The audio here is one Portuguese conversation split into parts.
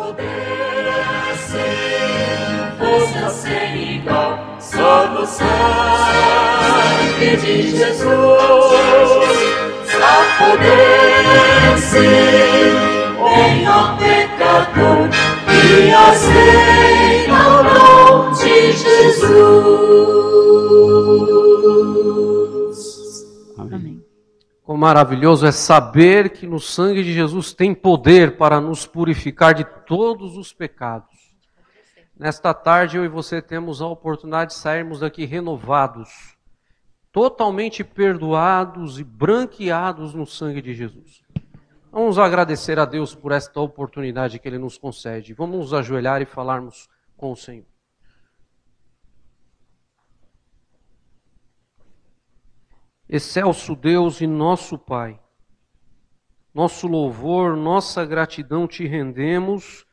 pudesse, força sem igual, só no sangue de Jesus. Só pudesse, menor pecador, e aceita o nome de Jesus. Amém. Quão maravilhoso é saber que no sangue de Jesus tem poder para nos purificar de todos os pecados. Nesta tarde eu e você temos a oportunidade de sairmos daqui renovados, totalmente perdoados e branqueados no sangue de Jesus. Vamos agradecer a Deus por esta oportunidade que Ele nos concede. Vamos nos ajoelhar e falarmos com o Senhor. Excelso Deus e nosso Pai, nosso louvor, nossa gratidão te rendemos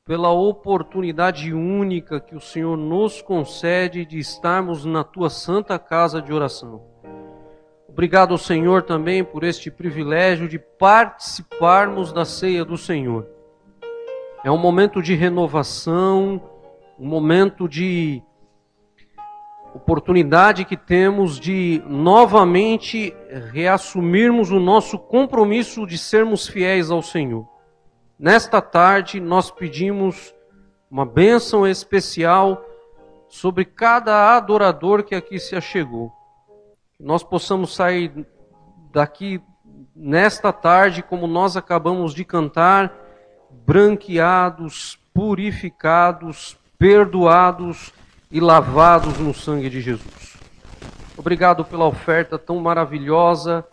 pela oportunidade única que o Senhor nos concede de estarmos na Tua santa casa de oração. Obrigado ao Senhor também por este privilégio de participarmos da ceia do Senhor. É um momento de renovação, um momento de oportunidade que temos de novamente reassumirmos o nosso compromisso de sermos fiéis ao Senhor. Nesta tarde nós pedimos uma bênção especial sobre cada adorador que aqui se achegou. Que nós possamos sair daqui nesta tarde, como nós acabamos de cantar, branqueados, purificados, perdoados e lavados no sangue de Jesus. Obrigado pela oferta tão maravilhosa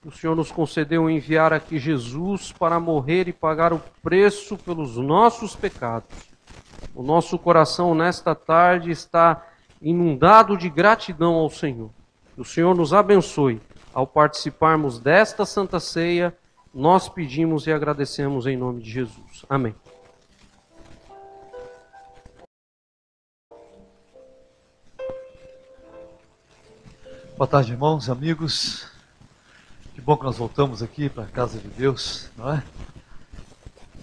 que o Senhor nos concedeu enviar aqui Jesus para morrer e pagar o preço pelos nossos pecados. O nosso coração nesta tarde está inundado de gratidão ao Senhor. Que o Senhor nos abençoe ao participarmos desta Santa Ceia. Nós pedimos e agradecemos em nome de Jesus. Amém. Boa tarde, irmãos, amigos. Que bom que nós voltamos aqui para a casa de Deus, não é?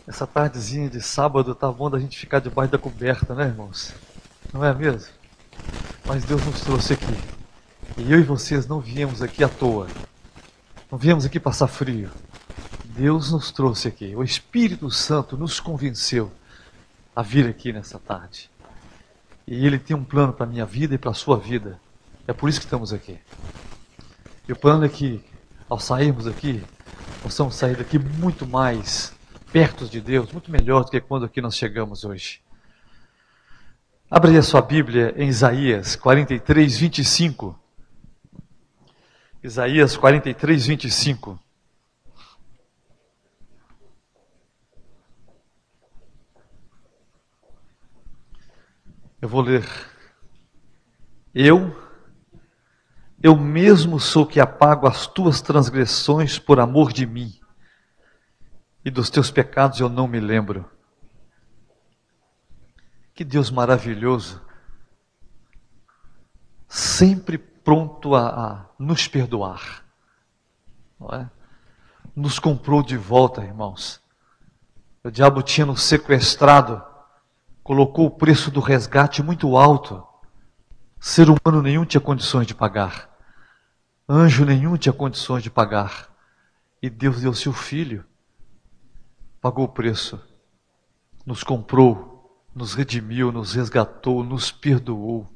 Essa tardezinha de sábado tá bom da gente ficar debaixo da coberta, né, irmãos? Não é mesmo? Mas Deus nos trouxe aqui. E eu e vocês não viemos aqui à toa. Não viemos aqui passar frio. Deus nos trouxe aqui. O Espírito Santo nos convenceu a vir aqui nessa tarde. E Ele tem um plano para a minha vida e para a sua vida. É por isso que estamos aqui. E o plano é que, ao sairmos daqui, possamos sair daqui muito mais perto de Deus, muito melhor do que quando aqui nós chegamos hoje. Abra aí a sua Bíblia em Isaías 43, 25. Isaías 43, 25. Eu vou ler. Eu mesmo sou que apago as tuas transgressões por amor de mim, e dos teus pecados eu não me lembro. Que Deus maravilhoso, sempre pronto a nos perdoar, não é? Nos comprou de volta, irmãos. O diabo tinha nos sequestrado, colocou o preço do resgate muito alto. Ser humano nenhum tinha condições de pagar. Anjo nenhum tinha condições de pagar. E Deus deu seu Filho. Pagou o preço. Nos comprou, nos redimiu, nos resgatou, nos perdoou.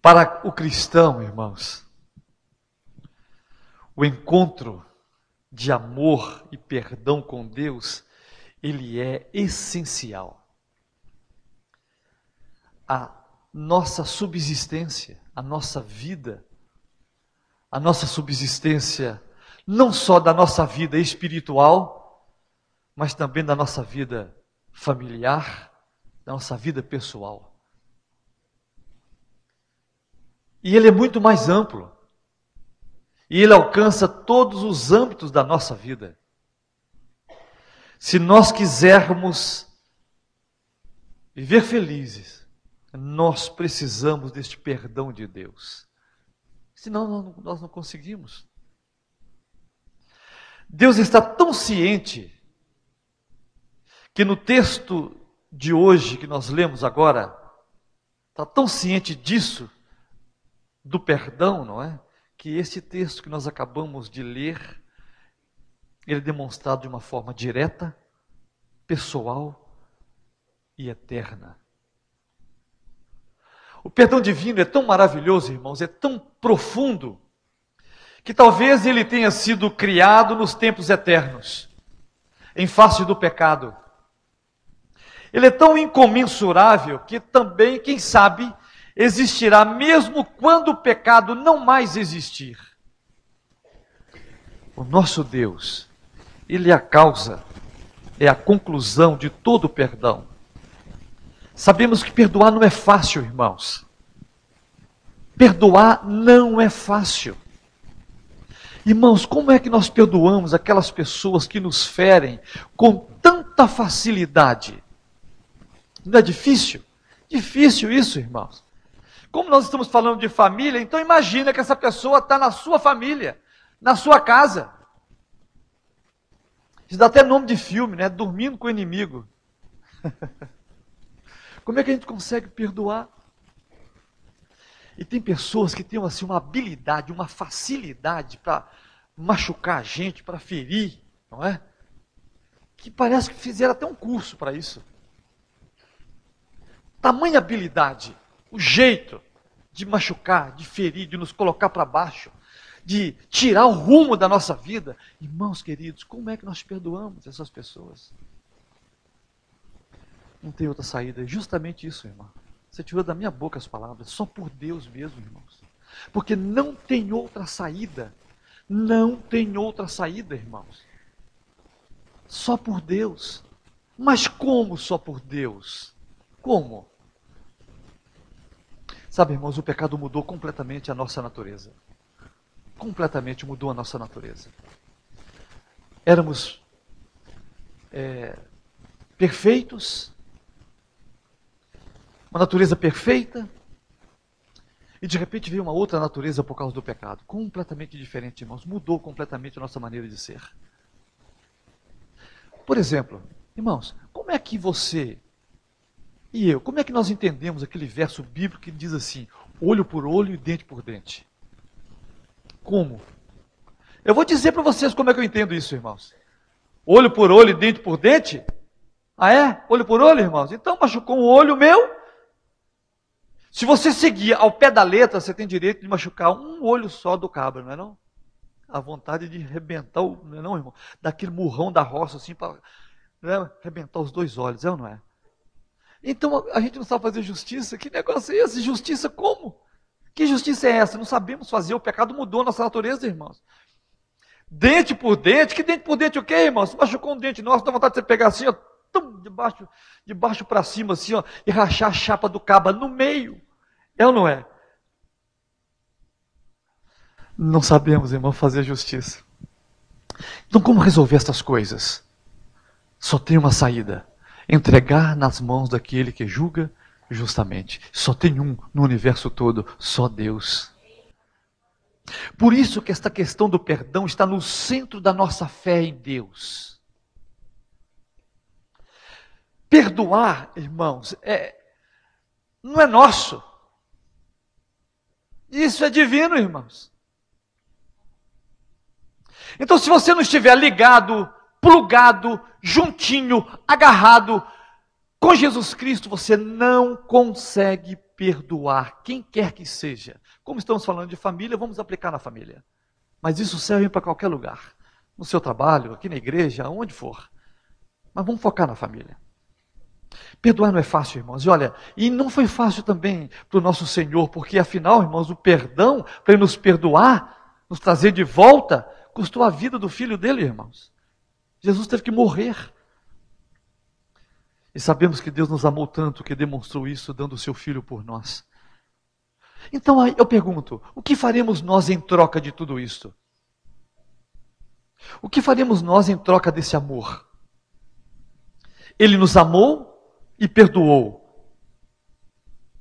Para o cristão, irmãos, o encontro de amor e perdão com Deus, ele é essencial. A nossa subsistência, a nossa vida, a nossa subsistência, não só da nossa vida espiritual, mas também da nossa vida familiar, da nossa vida pessoal. E ele é muito mais amplo. E ele alcança todos os âmbitos da nossa vida. Se nós quisermos viver felizes, nós precisamos deste perdão de Deus. Senão nós não conseguimos. Deus está tão ciente que no texto de hoje, que nós lemos agora, está tão ciente disso, do perdão, não é? Que esse texto que nós acabamos de ler, ele é demonstrado de uma forma direta, pessoal e eterna. O perdão divino é tão maravilhoso, irmãos, é tão profundo, que talvez ele tenha sido criado nos tempos eternos, em face do pecado. Ele é tão incomensurável que também, quem sabe, existirá mesmo quando o pecado não mais existir. O nosso Deus, Ele é a causa, é a conclusão de todo o perdão. Sabemos que perdoar não é fácil, irmãos. Perdoar não é fácil. Irmãos, como é que nós perdoamos aquelas pessoas que nos ferem com tanta facilidade? Não é difícil? Difícil isso, irmãos. Como nós estamos falando de família, então imagina que essa pessoa está na sua família, na sua casa. Isso dá até nome de filme, né? Dormindo com o inimigo. Como é que a gente consegue perdoar? E tem pessoas que têm assim, uma habilidade, uma facilidade para machucar a gente, para ferir, não é? Que parece que fizeram até um curso para isso. Tamanha habilidade, o jeito de machucar, de ferir, de nos colocar para baixo, de tirar o rumo da nossa vida. Irmãos queridos, como é que nós perdoamos essas pessoas? Não tem outra saída, é justamente isso, irmão. Você tirou da minha boca as palavras, só por Deus mesmo, irmãos. Porque não tem outra saída. Não tem outra saída, irmãos. Só por Deus. Mas como só por Deus? Como? Sabe, irmãos, o pecado mudou completamente a nossa natureza. Completamente mudou a nossa natureza. Éramos perfeitos, uma natureza perfeita, e de repente veio uma outra natureza por causa do pecado, completamente diferente, irmãos, mudou completamente a nossa maneira de ser. Por exemplo, irmãos, como é que você e eu, como é que nós entendemos aquele verso bíblico que diz assim, olho por olho e dente por dente? Como? Eu vou dizer para vocês como é que eu entendo isso, irmãos. Olho por olho e dente por dente? Ah é? Olho por olho, irmãos? Então machucou um olho meu. Se você seguir ao pé da letra, você tem direito de machucar um olho só do cabra, não é não? A vontade de arrebentar, não é não, irmão? Daquele murrão da roça, assim, para arrebentar os dois olhos, é ou não é? Então, a gente não sabe fazer justiça? Que negócio é esse? Justiça como? Que justiça é essa? Não sabemos fazer, o pecado mudou a nossa natureza, irmãos. Dente por dente, que dente por dente o quê, irmãos? Machucou um dente nosso, dá vontade de você pegar assim, ó, de baixo para cima, assim, ó, e rachar a chapa do cabo no meio. É ou não é? Não sabemos, irmão, fazer justiça. Então, como resolver essas coisas? Só tem uma saída: entregar nas mãos daquele que julga justamente. Só tem um no universo todo, só Deus. Por isso que esta questão do perdão está no centro da nossa fé em Deus. Perdoar, irmãos, não é nosso. Isso é divino, irmãos. Então, se você não estiver ligado, plugado, juntinho, agarrado com Jesus Cristo, você não consegue perdoar quem quer que seja. Como estamos falando de família, vamos aplicar na família. Mas isso serve para qualquer lugar. No seu trabalho, aqui na igreja, aonde for. Mas vamos focar na família. Perdoar não é fácil, irmãos. E olha, e não foi fácil também para o nosso Senhor, porque afinal, irmãos, o perdão, para Ele nos perdoar, nos trazer de volta, custou a vida do filho dele, irmãos. Jesus teve que morrer. E sabemos que Deus nos amou tanto que demonstrou isso dando o seu filho por nós. Então aí eu pergunto, o que faremos nós em troca de tudo isso? O que faremos nós em troca desse amor? Ele nos amou e perdoou.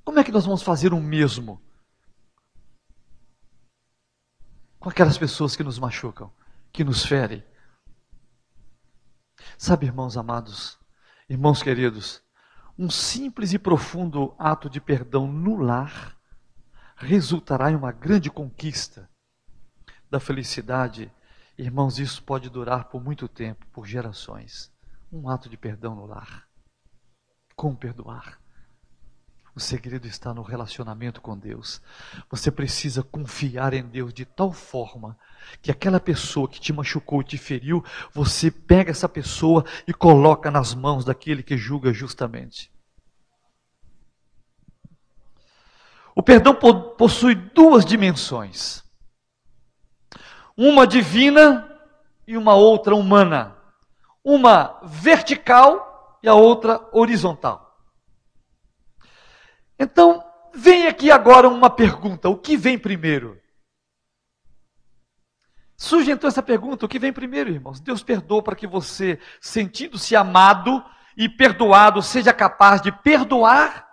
Como é que nós vamos fazer o mesmo com aquelas pessoas que nos machucam, que nos ferem? Sabe, irmãos amados, Irmãos queridos, um simples e profundo ato de perdão no lar resultará em uma grande conquista da felicidade. Irmãos, isso pode durar por muito tempo, por gerações. Um ato de perdão no lar. Como perdoar? O segredo está no relacionamento com Deus. Você precisa confiar em Deus de tal forma que aquela pessoa que te machucou e te feriu, você pega essa pessoa e coloca nas mãos daquele que julga justamente. O perdão possui duas dimensões. Uma divina e uma outra humana. Uma vertical e a outra horizontal. Então, vem aqui agora uma pergunta: o que vem primeiro? Surge então essa pergunta: o que vem primeiro, irmãos? Deus perdoa para que você, sentindo-se amado e perdoado, seja capaz de perdoar?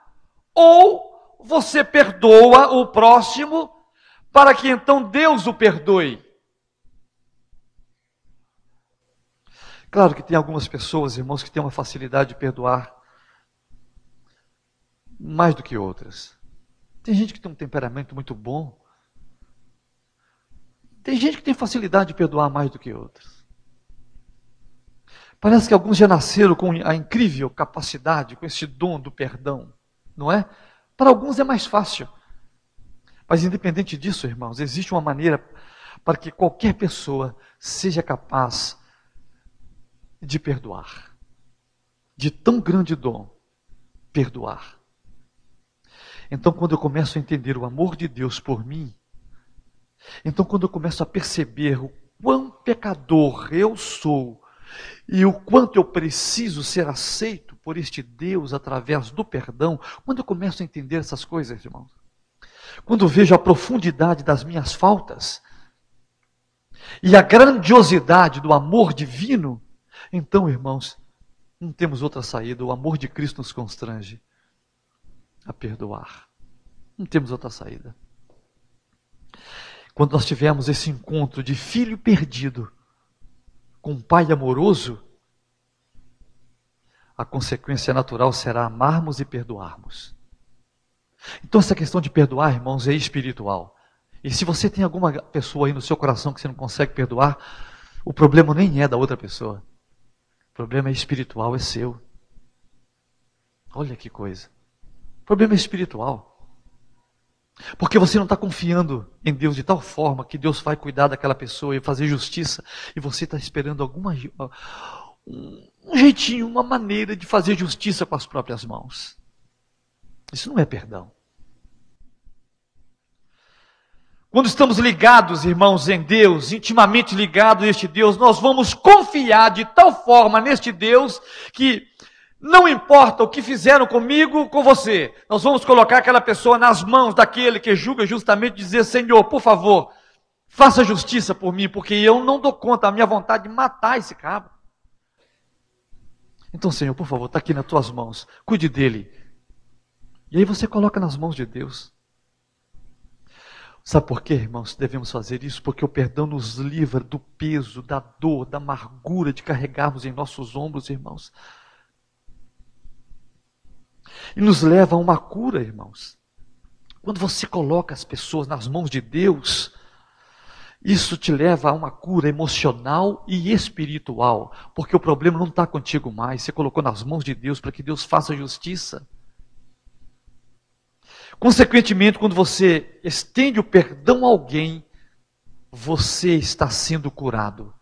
Ou você perdoa o próximo para que então Deus o perdoe? Claro que tem algumas pessoas, irmãos, que têm uma facilidade de perdoar mais do que outras. Tem gente que tem um temperamento muito bom. Tem gente que tem facilidade de perdoar mais do que outras. Parece que alguns já nasceram com a incrível capacidade, com esse dom do perdão, não é? Para alguns é mais fácil. Mas independente disso, irmãos, existe uma maneira para que qualquer pessoa seja capaz de perdoar. De tão grande dom, perdoar. Então, quando eu começo a entender o amor de Deus por mim, então quando eu começo a perceber o quão pecador eu sou e o quanto eu preciso ser aceito por este Deus através do perdão, quando eu começo a entender essas coisas, irmãos, quando eu vejo a profundidade das minhas faltas e a grandiosidade do amor divino, então, irmãos, não temos outra saída. O amor de Cristo nos constrange a perdoar. Não temos outra saída. Quando nós tivermos esse encontro de filho perdido com um pai amoroso, a consequência natural será amarmos e perdoarmos. Então essa questão de perdoar, irmãos, é espiritual. E se você tem alguma pessoa aí no seu coração que você não consegue perdoar, o problema nem é da outra pessoa. O problema é espiritual, é seu. Olha que coisa. O problema é espiritual. Porque você não está confiando em Deus de tal forma que Deus vai cuidar daquela pessoa e fazer justiça, e você está esperando um jeitinho, uma maneira de fazer justiça com as próprias mãos. Isso não é perdão. Quando estamos ligados, irmãos, em Deus, intimamente ligados a este Deus, nós vamos confiar de tal forma neste Deus que não importa o que fizeram comigo, com você, nós vamos colocar aquela pessoa nas mãos daquele que julga justamente, dizer: Senhor, por favor, faça justiça por mim, porque eu não dou conta, a minha vontade de matar esse cabra. Então, Senhor, por favor, está aqui nas tuas mãos, cuide dele. E aí você coloca nas mãos de Deus. Sabe por quê, irmãos, devemos fazer isso? Porque o perdão nos livra do peso, da dor, da amargura de carregarmos em nossos ombros, irmãos. E nos leva a uma cura, irmãos. Quando você coloca as pessoas nas mãos de Deus, isso te leva a uma cura emocional e espiritual. Porque o problema não está contigo mais, você colocou nas mãos de Deus para que Deus faça justiça. Consequentemente, quando você estende o perdão a alguém, você está sendo curado.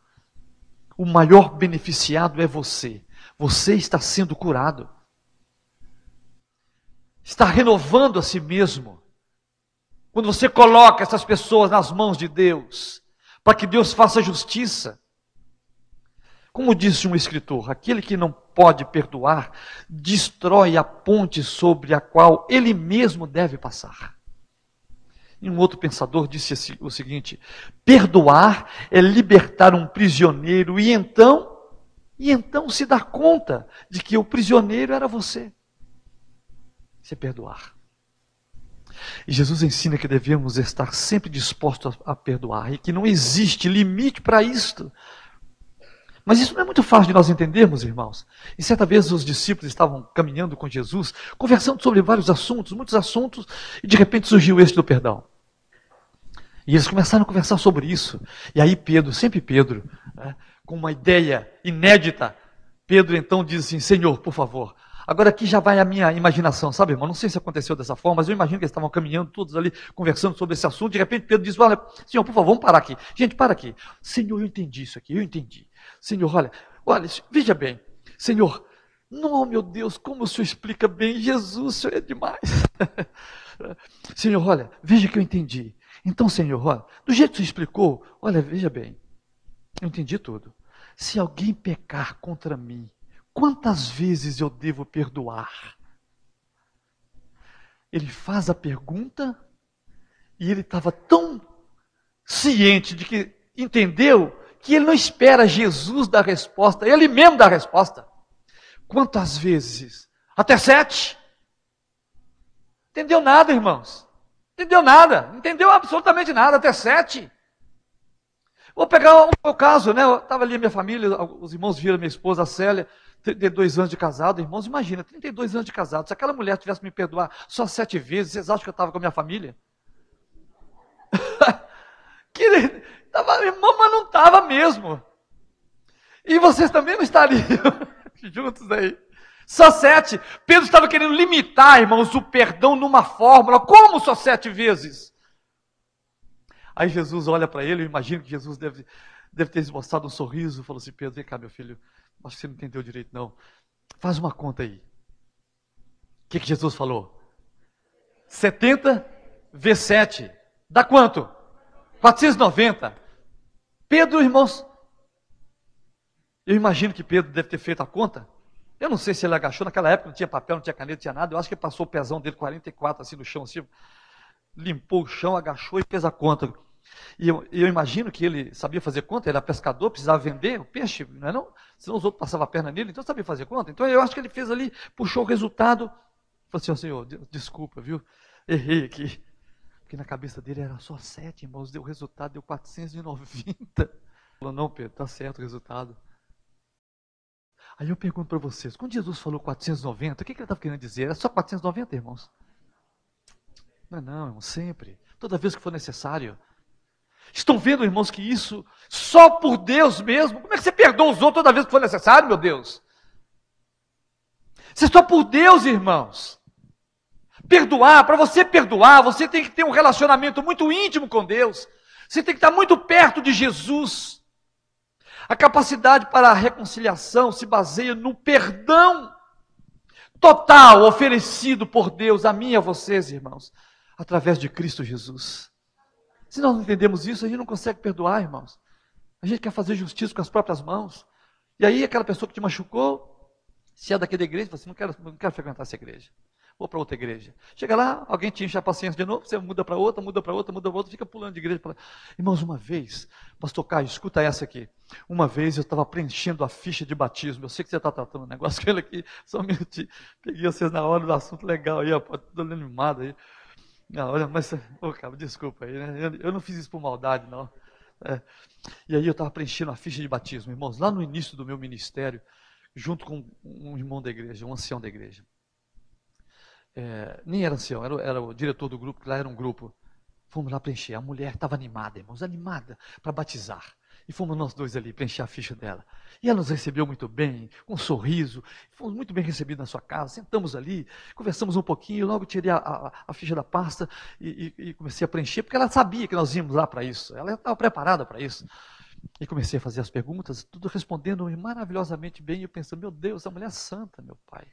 O maior beneficiado é você. Você está sendo curado. Está renovando a si mesmo. Quando você coloca essas pessoas nas mãos de Deus, para que Deus faça justiça. Como disse um escritor, aquele que não pode perdoar, destrói a ponte sobre a qual ele mesmo deve passar. E um outro pensador disse o seguinte: perdoar é libertar um prisioneiro e então se dar conta de que o prisioneiro era você. Isso é perdoar. E Jesus ensina que devemos estar sempre dispostos a perdoar e que não existe limite para isto. Mas isso não é muito fácil de nós entendermos, irmãos. E certa vez os discípulos estavam caminhando com Jesus, conversando sobre vários assuntos, muitos assuntos, e de repente surgiu este do perdão. E eles começaram a conversar sobre isso. E aí Pedro, sempre Pedro, né, com uma ideia inédita, Pedro então diz assim: Senhor, por favor. Agora aqui já vai a minha imaginação, sabe, irmão? Não sei se aconteceu dessa forma, mas eu imagino que eles estavam caminhando todos ali, conversando sobre esse assunto. De repente Pedro diz: olha, Senhor, por favor, vamos parar aqui. Gente, para aqui. Senhor, eu entendi isso aqui, eu entendi. Senhor, olha, veja bem. Senhor, não, meu Deus, como o Senhor explica bem. Jesus, o Senhor é demais. Senhor, olha, veja que eu entendi. Então, Senhor, olha, do jeito que você explicou, olha, veja bem, eu entendi tudo. Se alguém pecar contra mim, quantas vezes eu devo perdoar? Ele faz a pergunta e ele estava tão ciente de que entendeu que ele não espera Jesus dar resposta, ele mesmo dá a resposta. Quantas vezes? Até 7? Entendeu nada, irmãos? Entendeu nada, entendeu absolutamente nada, até 7. Vou pegar o meu caso, né? Eu estava ali a minha família, os irmãos viram minha esposa, a Célia, 32 anos de casado. Irmãos, imagina, 32 anos de casado. Se aquela mulher tivesse me perdoar só 7 vezes, vocês acham que eu estava com a minha família? Irmão, mas não estava mesmo. E vocês também não estariam juntos aí. Só 7. Pedro estava querendo limitar, irmãos, o perdão numa fórmula. Como só 7 vezes? Aí Jesus olha para ele, eu imagino que Jesus deve ter esboçado um sorriso, falou assim: Pedro, vem cá, meu filho, acho que você não entendeu direito não. Faz uma conta aí. O que Jesus falou? 70 vezes 7. Dá quanto? 490. Pedro, irmãos, eu imagino que Pedro deve ter feito a conta. Eu não sei se ele agachou, naquela época não tinha papel, não tinha caneta, não tinha nada. Eu acho que ele passou o pezão dele, 44, assim no chão, assim, limpou o chão, agachou e fez a conta. E eu imagino que ele sabia fazer conta, ele era pescador, precisava vender o peixe, não é não? Senão os outros passavam a perna nele, então sabia fazer conta. Então eu acho que ele fez ali, puxou o resultado, falou assim: Senhor, desculpa, viu? Errei aqui. Porque na cabeça dele era só 7, irmãos, deu o resultado, deu 490. Falou: não, Pedro, está certo o resultado. Aí eu pergunto para vocês, quando Jesus falou 490, o que ele estava querendo dizer? Era só 490, irmãos? Não, irmãos, sempre. Toda vez que for necessário. Estão vendo, irmãos, que isso só por Deus mesmo? Como é que você perdoa os outros toda vez que for necessário, meu Deus? Isso é só por Deus, irmãos. Perdoar, para você perdoar, você tem que ter um relacionamento muito íntimo com Deus. Você tem que estar muito perto de Jesus. A capacidade para a reconciliação se baseia no perdão total oferecido por Deus a mim e a vocês, irmãos, através de Cristo Jesus. Se nós não entendemos isso, a gente não consegue perdoar, irmãos. A gente quer fazer justiça com as próprias mãos. E aí aquela pessoa que te machucou, se é daquela igreja, você não quero frequentar essa igreja. Vou para outra igreja. Chega lá, alguém te enche a paciência de novo, você muda para outra, fica pulando de igreja para lá. Irmãos, uma vez, pastor Caio, escuta essa aqui. Uma vez eu estava preenchendo a ficha de batismo. Eu sei que você está tratando um negócio com ele aqui, só um minutinho. Peguei vocês na hora do assunto legal aí, ó, tô animado aí. Não, olha, mas, cara, desculpa aí, né? Eu não fiz isso por maldade, não. E aí eu estava preenchendo a ficha de batismo, irmãos, lá no início do meu ministério, junto com um irmão da igreja, um ancião da igreja. Nem era ancião, era o diretor do grupo, que lá era um grupo. Fomos lá preencher. A mulher estava animada, irmãos, animada para batizar. E fomos nós dois ali preencher a ficha dela. E ela nos recebeu muito bem, com um sorriso. Fomos muito bem recebidos na sua casa. Sentamos ali, conversamos um pouquinho. Logo tirei a ficha da pasta e comecei a preencher, porque ela sabia que nós íamos lá para isso. Ela estava preparada para isso. E comecei a fazer as perguntas, tudo respondendo maravilhosamente bem. E eu pensando: meu Deus, essa mulher é santa, meu pai.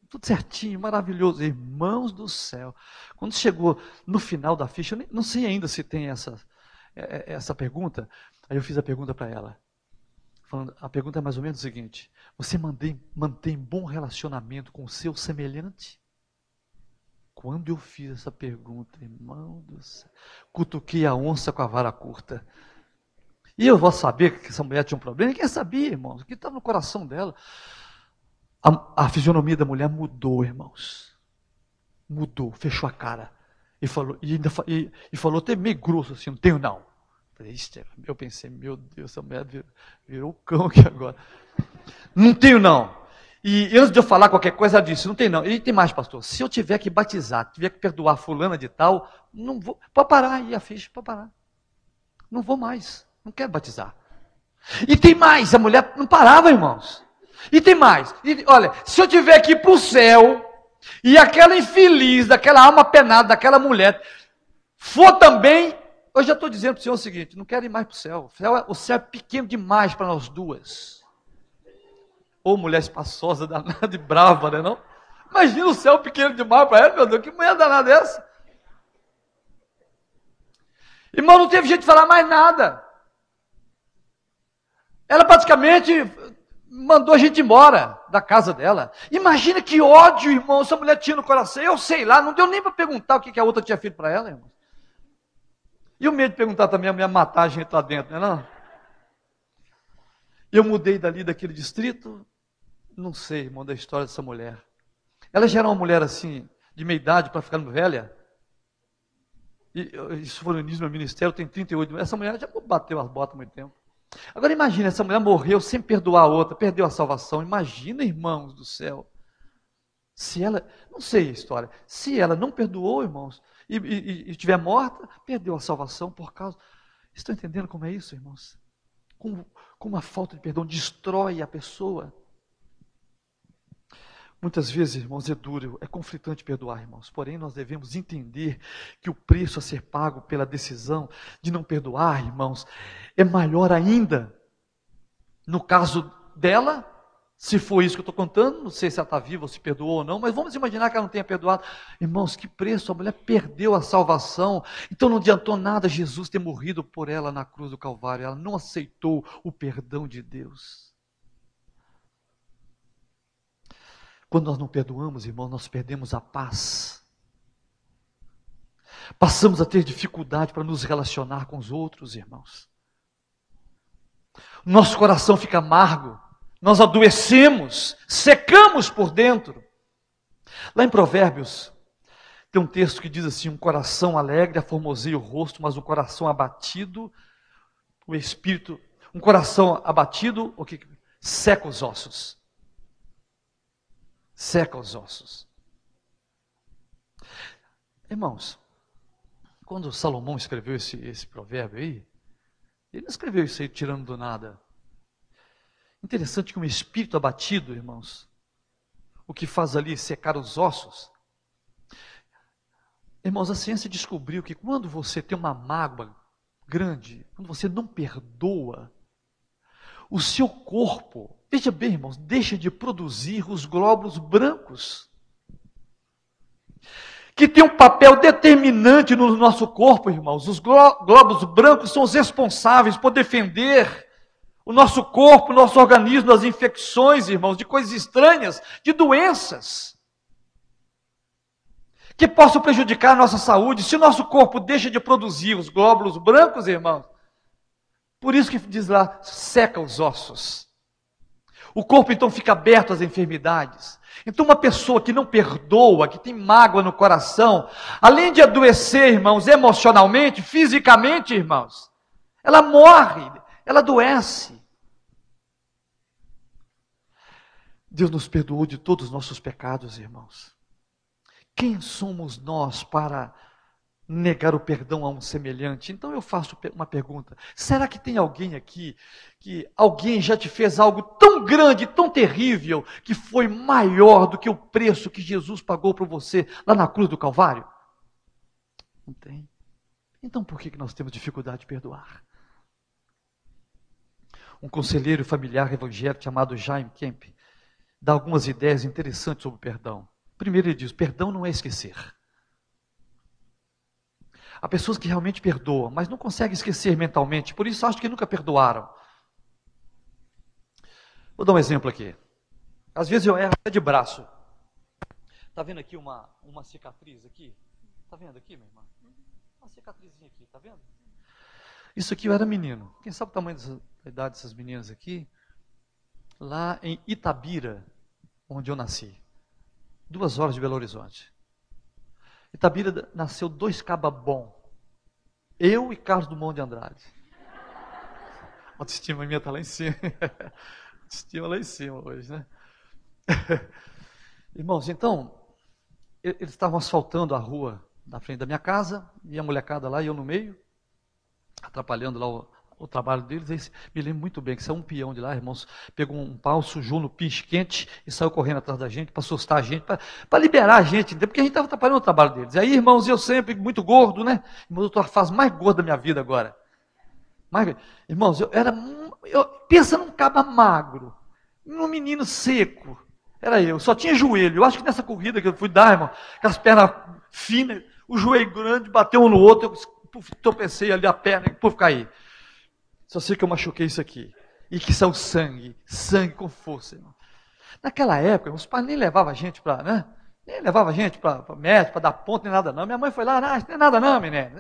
Tudo certinho, maravilhoso. Irmãos do céu. Quando chegou no final da ficha, eu não sei ainda se tem essa pergunta. Aí eu fiz a pergunta para ela. A pergunta é mais ou menos o seguinte: você mantém bom relacionamento com o seu semelhante? Quando eu fiz essa pergunta, irmão do céu, cutuquei a onça com a vara curta. E eu vou saber que essa mulher tinha um problema? Quem sabia, irmãos? O que estava no coração dela? A fisionomia da mulher mudou, irmãos. Mudou, fechou a cara. E falou até meio grosso assim: não tenho não. triste. Eu pensei, meu Deus, essa mulher virou o cão aqui agora. Não tenho não. E antes de eu falar qualquer coisa, ela disse, não tem não. E tem mais, pastor, se eu tiver que batizar, tiver que perdoar fulana de tal, não vou, pode parar aí a ficha, pode parar. Não vou mais, não quero batizar. E tem mais, a mulher não parava, irmãos. E tem mais, olha, se eu tiver que ir para o céu, e aquela infeliz, daquela alma penada, daquela mulher, for também, eu já estou dizendo para o Senhor o seguinte, não quero ir mais para o céu. O céu é pequeno demais para nós duas. Ou mulher espaçosa, danada e brava, né não? Imagina o céu pequeno demais para ela, meu Deus, que mulher danada é essa? Irmão, não teve jeito de falar mais nada. Ela praticamente mandou a gente embora da casa dela. Imagina que ódio, irmão, essa mulher tinha no coração. Eu sei lá, não deu nem para perguntar o que a outra tinha feito para ela, irmão. E o medo de perguntar também a mulher matar a gente lá dentro, não é não? Eu mudei dali daquele distrito, não sei, irmão, da história dessa mulher. Ela já era uma mulher assim, de meia idade para ficar velha. E isso foi no início do meu ministério, tem 38 anos. Essa mulher já bateu as botas há muito tempo. Agora imagina, essa mulher morreu sem perdoar a outra, perdeu a salvação. Imagina, irmãos do céu. Se ela, não sei a história, se ela não perdoou, irmãos, e estiver morta, perdeu a salvação por causa... Estão entendendo como é isso, irmãos? Como a falta de perdão destrói a pessoa. Muitas vezes, irmãos, é duro, é conflitante perdoar, irmãos. Porém, nós devemos entender que o preço a ser pago pela decisão de não perdoar, irmãos, é maior ainda. No caso dela, se for isso que eu estou contando, não sei se ela está viva ou se perdoou ou não, mas vamos imaginar que ela não tenha perdoado. Irmãos, que preço, a mulher perdeu a salvação. Então não adiantou nada Jesus ter morrido por ela na cruz do Calvário. Ela não aceitou o perdão de Deus. Quando nós não perdoamos, irmãos, nós perdemos a paz. Passamos a ter dificuldade para nos relacionar com os outros, irmãos. Nosso coração fica amargo, nós adoecemos, secamos por dentro. Lá em Provérbios, tem um texto que diz assim, um coração alegre aformoseia o rosto, mas um coração abatido, o espírito, um coração abatido, o que seca os ossos. Seca os ossos. Irmãos, quando Salomão escreveu esse provérbio aí, ele não escreveu isso aí tirando do nada. Interessante que um espírito abatido, irmãos, o que faz ali secar os ossos. Irmãos, a ciência descobriu que quando você tem uma mágoa grande, quando você não perdoa, o seu corpo, veja bem, irmãos, deixa de produzir os glóbulos brancos, que tem um papel determinante no nosso corpo, irmãos. Os glóbulos brancos são os responsáveis por defender o nosso corpo, o nosso organismo das infecções, irmãos, de coisas estranhas, de doenças, que possam prejudicar a nossa saúde. Se o nosso corpo deixa de produzir os glóbulos brancos, irmãos, por isso que diz lá, seca os ossos. O corpo então fica aberto às enfermidades. Então uma pessoa que não perdoa, que tem mágoa no coração, além de adoecer, irmãos, emocionalmente, fisicamente, irmãos, ela morre, ela adoece. Deus nos perdoou de todos os nossos pecados, irmãos. Quem somos nós para negar o perdão a um semelhante? Então eu faço uma pergunta: será que tem alguém aqui, que alguém já te fez algo tão grande, tão terrível, que foi maior do que o preço que Jesus pagou por você lá na cruz do Calvário? Não tem. Então por que nós temos dificuldade de perdoar? Um conselheiro familiar evangélico chamado Jaime Kemp dá algumas ideias interessantes sobre o perdão. Primeiro ele diz, perdão não é esquecer. Há pessoas que realmente perdoam, mas não conseguem esquecer mentalmente, por isso acham que nunca perdoaram. Vou dar um exemplo aqui. Às vezes eu erro até de braço. Está vendo aqui uma cicatriz aqui? Está vendo aqui, minha irmã? Uma cicatrizinha aqui, está vendo? Isso aqui eu era menino. Quem sabe o tamanho da idade dessas meninas aqui? Lá em Itabira, onde eu nasci. 2 horas de Belo Horizonte. Itabira nasceu 2 cabas bons. Eu e Carlos Dumont de Andrade. autoestima minha está lá em cima. Autoestima lá em cima hoje, né? Irmãos, então, eles estavam asfaltando a rua na frente da minha casa, e a molecada lá e eu no meio, atrapalhando lá o trabalho deles. Aí, me lembro muito bem que saiu um peão de lá, irmãos, pegou um pau, sujou no pinche quente e saiu correndo atrás da gente para assustar a gente, para liberar a gente, porque a gente estava atrapalhando o trabalho deles. Aí, irmãos, eu sempre muito gordo, né? Irmãos, eu estou a fase mais gorda da minha vida agora. Mas, irmãos, pensa num caba magro, num menino seco. Era eu, só tinha joelho. Eu acho que nessa corrida que eu fui dar, irmão, com as pernas finas, o joelho grande, bateu um no outro, eu tropecei ali a perna e caí. Só sei que eu machuquei isso aqui. E que saiu sangue com força, irmão. Naquela época, os pais nem levavam a gente para, né? Nem levava a gente para médico, para dar ponto, nem nada não. Minha mãe foi lá, não é nada não, menino.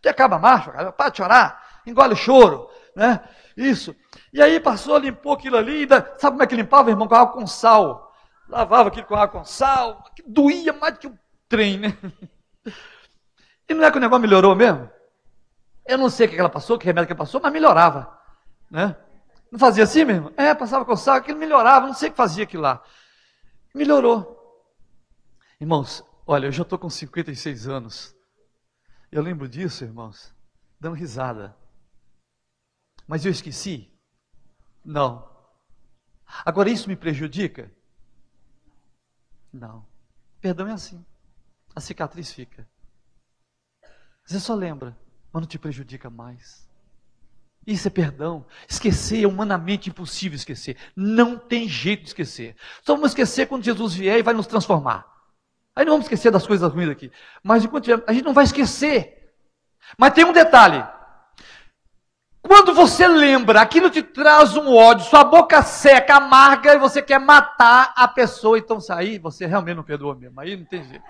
Tu acaba macho, cara, para de chorar, engole o choro, né? Isso. E aí passou, limpou aquilo ali, sabe como é que limpava, irmão? Com água com sal. Lavava aquilo com água com sal, que doía mais do que o trem, né? E não é que o negócio melhorou mesmo? Eu não sei o que ela passou, que remédio que ela passou, mas melhorava, né? Não fazia assim mesmo? Passava com sal, aquilo melhorava, não sei o que fazia aquilo lá. Melhorou. Irmãos, olha, eu já estou com 56 anos. Eu lembro disso, irmãos, dando risada. Mas eu esqueci? Não. Agora isso me prejudica? Não. Perdão é assim. A cicatriz fica. Você só lembra, mas não te prejudica mais. Isso é perdão. Esquecer é humanamente impossível esquecer. Não tem jeito de esquecer. Só vamos esquecer quando Jesus vier e vai nos transformar. Aí não vamos esquecer das coisas ruins aqui. Mas enquanto tiver, a gente não vai esquecer. Mas tem um detalhe. Quando você lembra, aquilo te traz um ódio, sua boca seca, amarga, e você quer matar a pessoa, então aí você realmente não perdoou mesmo. Aí não tem jeito.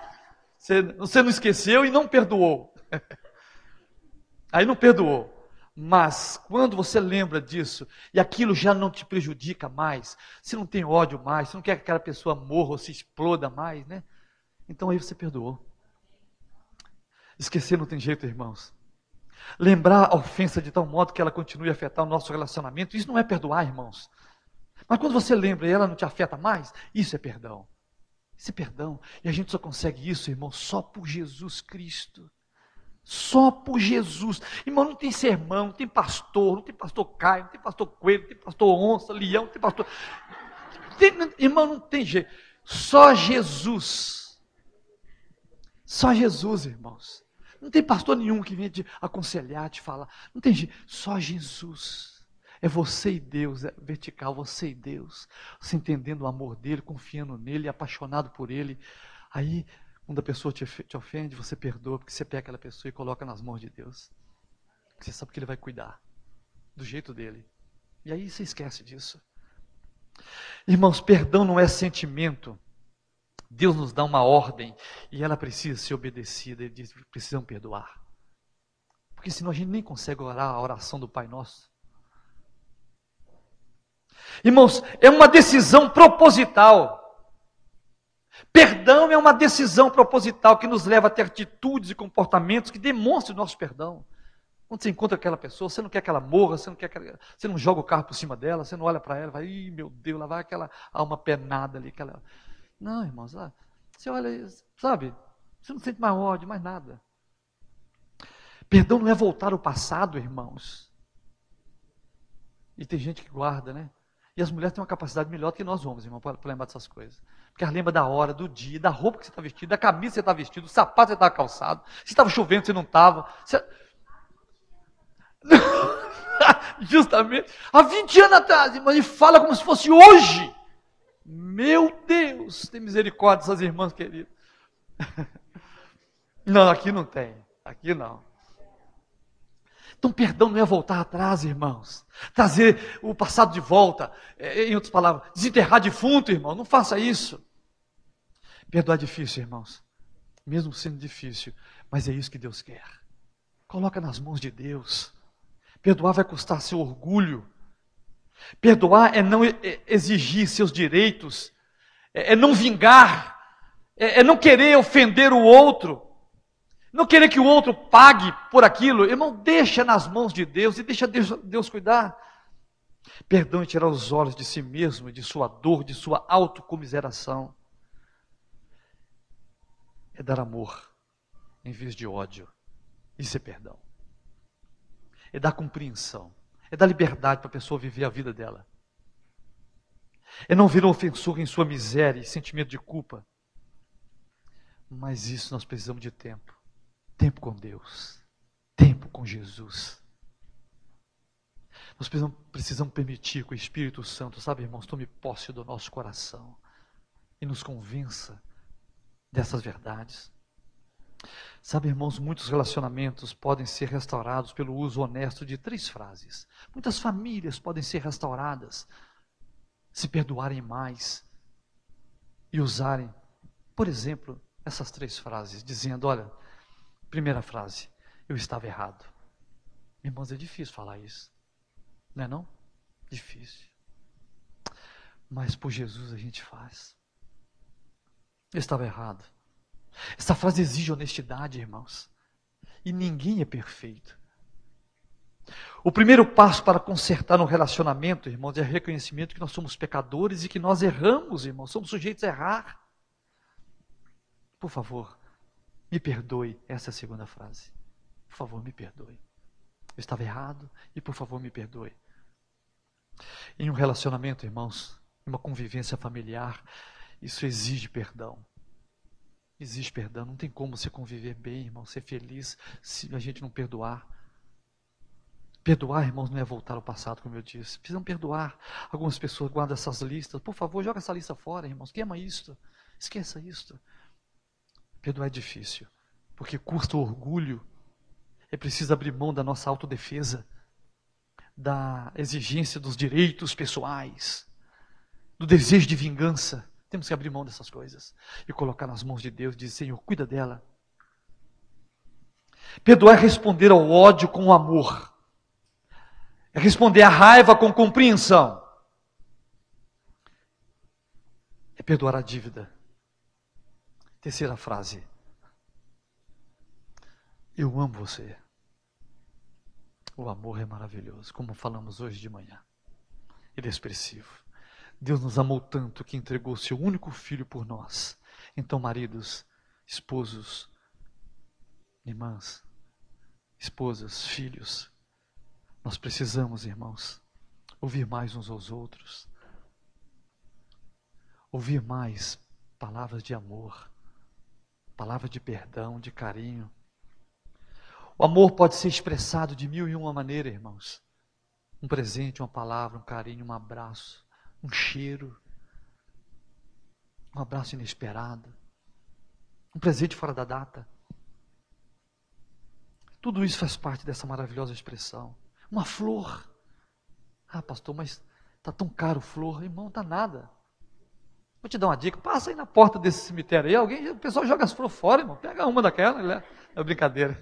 Você não esqueceu e não perdoou. Aí não perdoou. Mas quando você lembra disso, e aquilo já não te prejudica mais, você não tem ódio mais, você não quer que aquela pessoa morra ou se exploda mais, né? Então aí você perdoou. Esquecer não tem jeito, irmãos. Lembrar a ofensa de tal modo que ela continue a afetar o nosso relacionamento, isso não é perdoar, irmãos. Mas quando você lembra e ela não te afeta mais, isso é perdão. Isso é perdão. E a gente só consegue isso, irmão, só por Jesus Cristo. Só por Jesus. Irmão, não tem sermão, não tem pastor Caio, não tem pastor Coelho, não tem pastor Onça, Leão, não tem pastor... irmão, não tem jeito. Só Jesus. Só Jesus, irmãos. Não tem pastor nenhum que venha te aconselhar, te falar. Não tem jeito. Só Jesus. É você e Deus, é vertical, você e Deus. Você entendendo o amor dele, confiando nele, apaixonado por ele. Aí, quando a pessoa te ofende, você perdoa, porque você pega aquela pessoa e coloca nas mãos de Deus. Você sabe que ele vai cuidar do jeito dele. E aí você esquece disso. Irmãos, perdão não é sentimento. Deus nos dá uma ordem e ela precisa ser obedecida. Ele diz que precisamos perdoar. Porque senão a gente nem consegue orar a oração do Pai Nosso. Irmãos, é uma decisão proposital. Perdão é uma decisão proposital que nos leva a ter atitudes e comportamentos que demonstrem o nosso perdão. Quando você encontra aquela pessoa, você não quer que ela morra, você não joga o carro por cima dela, você não olha para ela e vai, ih, meu Deus, lá vai aquela alma penada ali. Não, irmãos, você olha, sabe, você não sente mais ódio, mais nada. Perdão não é voltar ao passado, irmãos. E tem gente que guarda, né? E as mulheres têm uma capacidade melhor do que nós homens, irmão, para lembrar dessas coisas. Porque elas lembram da hora, do dia, da roupa que você está vestido, da camisa que você está vestido, do sapato que você estava calçado, se estava chovendo, se não estava. Justamente, há 20 anos atrás, irmão, e fala como se fosse hoje. Meu Deus, tem misericórdia dessas irmãs queridas. Não, aqui não tem, aqui não. Então, perdão não é voltar atrás, irmãos. Trazer o passado de volta. Em outras palavras, desenterrar defunto, irmão. Não faça isso. Perdoar é difícil, irmãos. Mesmo sendo difícil. Mas é isso que Deus quer. Coloca nas mãos de Deus. Perdoar vai custar seu orgulho. Perdoar é não exigir seus direitos. É não vingar. É não querer ofender o outro. Não querer que o outro pague por aquilo. Irmão, deixa nas mãos de Deus e deixa Deus cuidar. Perdão é tirar os olhos de si mesmo, de sua dor, de sua autocomiseração. É dar amor em vez de ódio. Isso é perdão. É dar compreensão. É dar liberdade para a pessoa viver a vida dela. É não vir um ofensor em sua miséria e sentimento de culpa. Mas isso nós precisamos de tempo. Tempo com Deus. Tempo com Jesus. Nós precisamos permitir que o Espírito Santo, sabe, irmãos, tome posse do nosso coração e nos convença dessas verdades. Sabe, irmãos, muitos relacionamentos podem ser restaurados pelo uso honesto de 3 frases. Muitas famílias podem ser restauradas se perdoarem mais e usarem, por exemplo, essas 3 frases, dizendo, olha, primeira frase, eu estava errado. Irmãos, é difícil falar isso. Não é não? Difícil. Mas por Jesus a gente faz. Eu estava errado. Essa frase exige honestidade, irmãos. E ninguém é perfeito. O primeiro passo para consertar um relacionamento, irmãos, é o reconhecimento que nós somos pecadores e que nós erramos, irmãos. Somos sujeitos a errar. Por favor, me perdoe. Essa é a segunda frase. Por favor, me perdoe. Eu estava errado e por favor, me perdoe. Em um relacionamento, irmãos, em uma convivência familiar, isso exige perdão. Exige perdão. Não tem como você conviver bem, irmão, ser feliz, se a gente não perdoar. Perdoar, irmãos, não é voltar ao passado, como eu disse. Precisam perdoar. Algumas pessoas guardam essas listas. Por favor, joga essa lista fora, irmãos. Queima isto. Esqueça isto. Perdoar é difícil, porque custa o orgulho. É preciso abrir mão da nossa autodefesa, da exigência dos direitos pessoais, do desejo de vingança. Temos que abrir mão dessas coisas e colocar nas mãos de Deus e dizer, Senhor, cuida dela. Perdoar é responder ao ódio com amor. É responder à raiva com compreensão. É perdoar a dívida. Terceira frase. Eu amo você. O amor é maravilhoso, como falamos hoje de manhã. Ele é expressivo. Deus nos amou tanto que entregou seu único filho por nós. Então, maridos, esposos, irmãs, esposas, filhos, nós precisamos, irmãos, ouvir mais uns aos outros. Ouvir mais palavras de amor, palavras de perdão, de carinho. O amor pode ser expressado de 1001 maneiras, irmãos. Um presente, uma palavra, um carinho, um abraço, um cheiro, um abraço inesperado, um presente fora da data. Tudo isso faz parte dessa maravilhosa expressão. Uma flor. Ah, pastor, mas está tão caro flor. Irmão, não está nada. Vou te dar uma dica. Passa aí na porta desse cemitério aí. O pessoal joga as flores fora, irmão. Pega uma daquela. É brincadeira.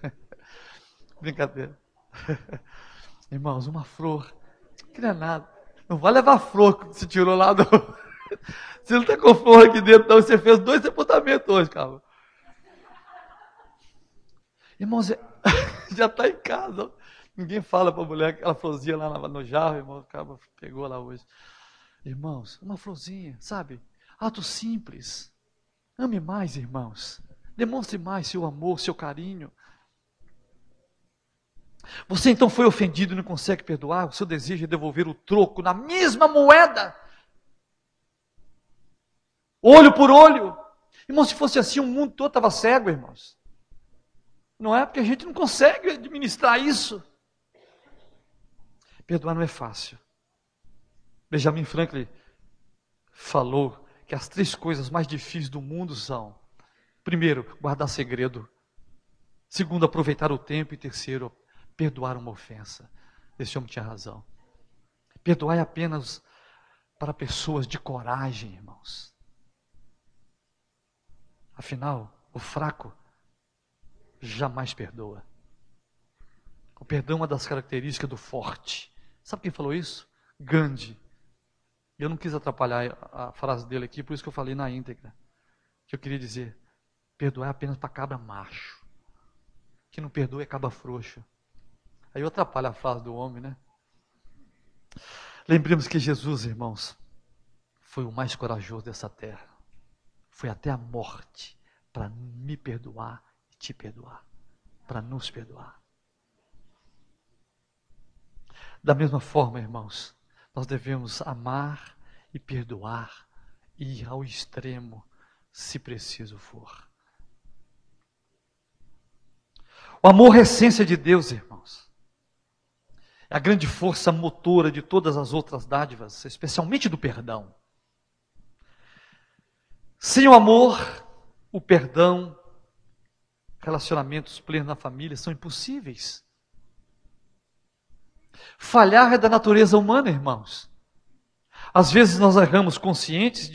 Brincadeira. Irmãos, uma flor. Que não é nada. Não vai levar a flor que você tirou lá do... Você não está com flor aqui dentro, não. Você fez 2 sepultamentos hoje, cara. Irmãos, já está em casa. Ninguém fala para a mulher que aquela florzinha lá no jarro, irmão, acaba, pegou lá hoje. Irmãos, uma florzinha, sabe? Ato simples. Ame mais, irmãos. Demonstre mais seu amor, seu carinho. Você então foi ofendido e não consegue perdoar? O seu desejo é devolver o troco na mesma moeda. Olho por olho. Irmão, se fosse assim, o mundo todo estava cego, irmãos. Não é? Porque a gente não consegue administrar isso. Perdoar não é fácil. Benjamin Franklin falou que as 3 coisas mais difíceis do mundo são: primeiro, guardar segredo; segundo, aproveitar o tempo; e terceiro, perdoar uma ofensa. Esse homem tinha razão. Perdoar é apenas para pessoas de coragem, irmãos. Afinal, o fraco jamais perdoa. O perdão é uma das características do forte. Sabe quem falou isso? Gandhi. Eu não quis atrapalhar a frase dele aqui, por isso que eu falei na íntegra. Que eu queria dizer, perdoar é apenas para cabra macho. que não perdoa é caba frouxo. Aí atrapalha a frase do homem, né? Lembremos que Jesus, irmãos, foi o mais corajoso dessa terra. Foi até a morte para me perdoar e te perdoar. Para nos perdoar. Da mesma forma, irmãos, nós devemos amar e perdoar e ir ao extremo, se preciso for. O amor é a essência de Deus, irmãos. É a grande força motora de todas as outras dádivas, especialmente do perdão. Sem o amor, o perdão, relacionamentos plenos na família são impossíveis. Falhar é da natureza humana, irmãos. Às vezes nós erramos conscientes,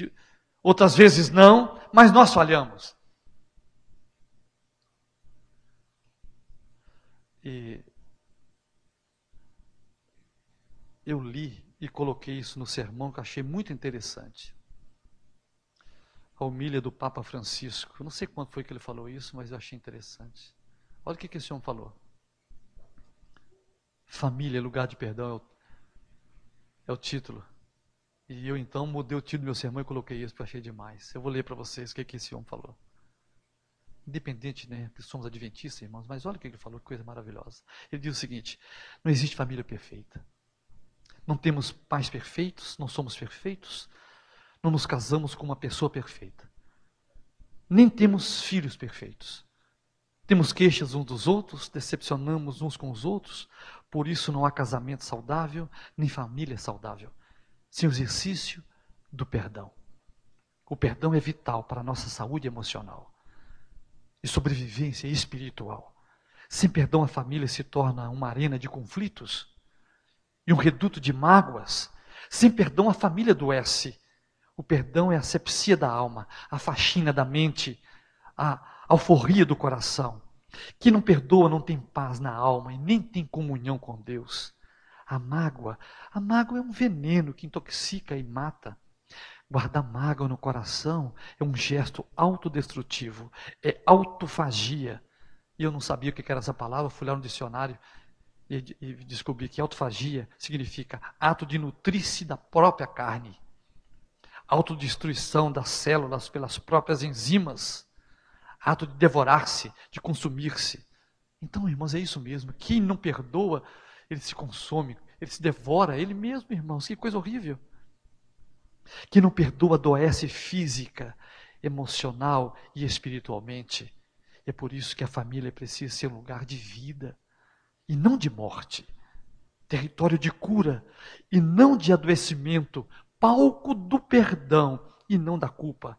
outras vezes não, mas nós falhamos. E eu li e coloquei isso no sermão que eu achei muito interessante. A homília do Papa Francisco. Eu não sei quando foi que ele falou isso, mas eu achei interessante. Olha o que esse homem falou. Família, lugar de perdão, é o título. E eu então mudei o título do meu sermão e coloquei isso, porque eu achei demais. Eu vou ler para vocês o que esse homem falou. Independente, né, que somos adventistas, irmãos, mas olha o que ele falou, que coisa maravilhosa. Ele diz o seguinte: não existe família perfeita. Não temos pais perfeitos, não somos perfeitos, não nos casamos com uma pessoa perfeita. Nem temos filhos perfeitos. Temos queixas uns dos outros, decepcionamos uns com os outros, por isso não há casamento saudável, nem família saudável, sem o exercício do perdão. O perdão é vital para a nossa saúde emocional e sobrevivência espiritual. Sem perdão, a família se torna uma arena de conflitos e um reduto de mágoas. Sem perdão, a família adoece. O perdão é a asepsia da alma, a faxina da mente, a alforria do coração. Quem não perdoa não tem paz na alma e nem tem comunhão com Deus. A mágoa é um veneno que intoxica e mata. Guardar mágoa no coração é um gesto autodestrutivo, é autofagia. E eu não sabia o que era essa palavra, fui lá no dicionário e descobri que autofagia significa ato de nutrir-se da própria carne. Autodestruição das células pelas próprias enzimas. Ato de devorar-se, de consumir-se. Então, irmãos, é isso mesmo. Quem não perdoa, ele se consome, ele se devora, ele mesmo, irmãos. Que coisa horrível. Quem não perdoa, adoece física, emocional e espiritualmente. É por isso que a família precisa ser um lugar de vida e não de morte. Território de cura e não de adoecimento. Palco do perdão e não da culpa.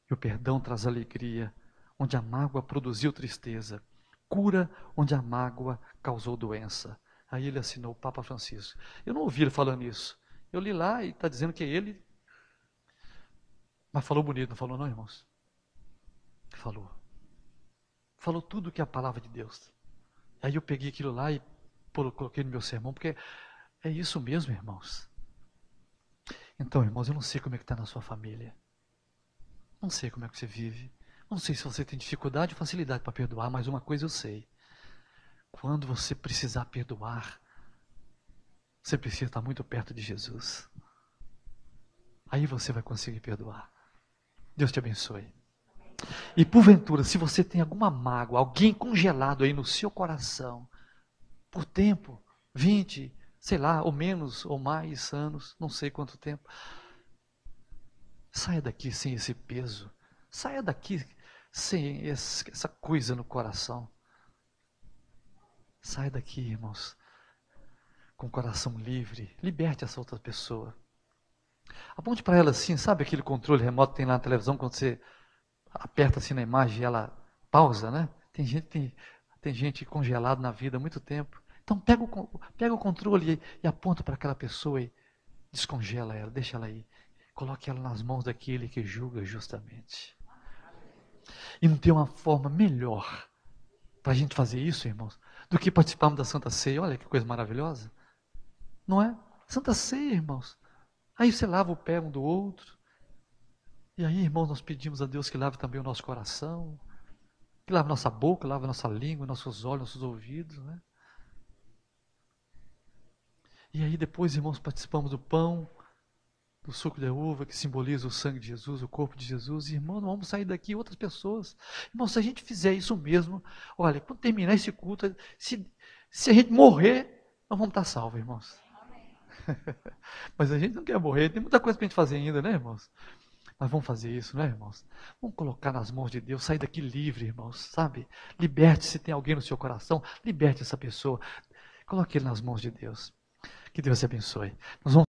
E o perdão traz alegria, onde a mágoa produziu tristeza. Cura, onde a mágoa causou doença. Aí ele assinou o Papa Francisco. Eu não ouvi ele falando isso. Eu li lá e está dizendo que é ele. Mas falou bonito, não falou não, irmãos? Falou. Falou tudo que é a palavra de Deus. Aí eu peguei aquilo lá e coloquei no meu sermão, porque é isso mesmo, irmãos. Então, irmãos, eu não sei como é que está na sua família. Não sei como é que você vive. Não sei se você tem dificuldade ou facilidade para perdoar, mas uma coisa eu sei. Quando você precisar perdoar, você precisa estar muito perto de Jesus. Aí você vai conseguir perdoar. Deus te abençoe. E porventura, se você tem alguma mágoa, alguém congelado aí no seu coração, por tempo, 20, sei lá, ou menos, ou mais anos, não sei quanto tempo, saia daqui sem esse peso. Saia daqui sem essa coisa no coração. Saia daqui, irmãos, com o coração livre. Liberte essa outra pessoa. Aponte para ela assim, sabe aquele controle remoto que tem lá na televisão, quando você aperta assim na imagem e ela pausa, né? Tem gente congelada na vida há muito tempo. Então pega o controle e aponta para aquela pessoa e descongela ela, deixa ela aí. Coloque ela nas mãos daquele que julga justamente. E não tem uma forma melhor para a gente fazer isso, irmãos, do que participarmos da Santa Ceia. Olha que coisa maravilhosa. Não é? Santa Ceia, irmãos. Aí você lava o pé um do outro. E aí, irmãos, nós pedimos a Deus que lave também o nosso coração. que lava nossa boca, lava nossa língua, nossos olhos, nossos ouvidos, né? E aí depois, irmãos, participamos do pão, do suco de uva, que simboliza o sangue de Jesus, o corpo de Jesus. E, irmão, nós vamos sair daqui outras pessoas. Irmão, se a gente fizer isso mesmo, olha, quando terminar esse culto, se a gente morrer, nós vamos estar salvos, irmãos. Mas a gente não quer morrer, tem muita coisa para a gente fazer ainda, né, irmãos? Nós vamos fazer isso, né, irmãos? Vamos colocar nas mãos de Deus, sair daqui livre, irmãos, sabe? Liberte, se tem alguém no seu coração, liberte essa pessoa. Coloque ele nas mãos de Deus. Que Deus te abençoe. Nós vamos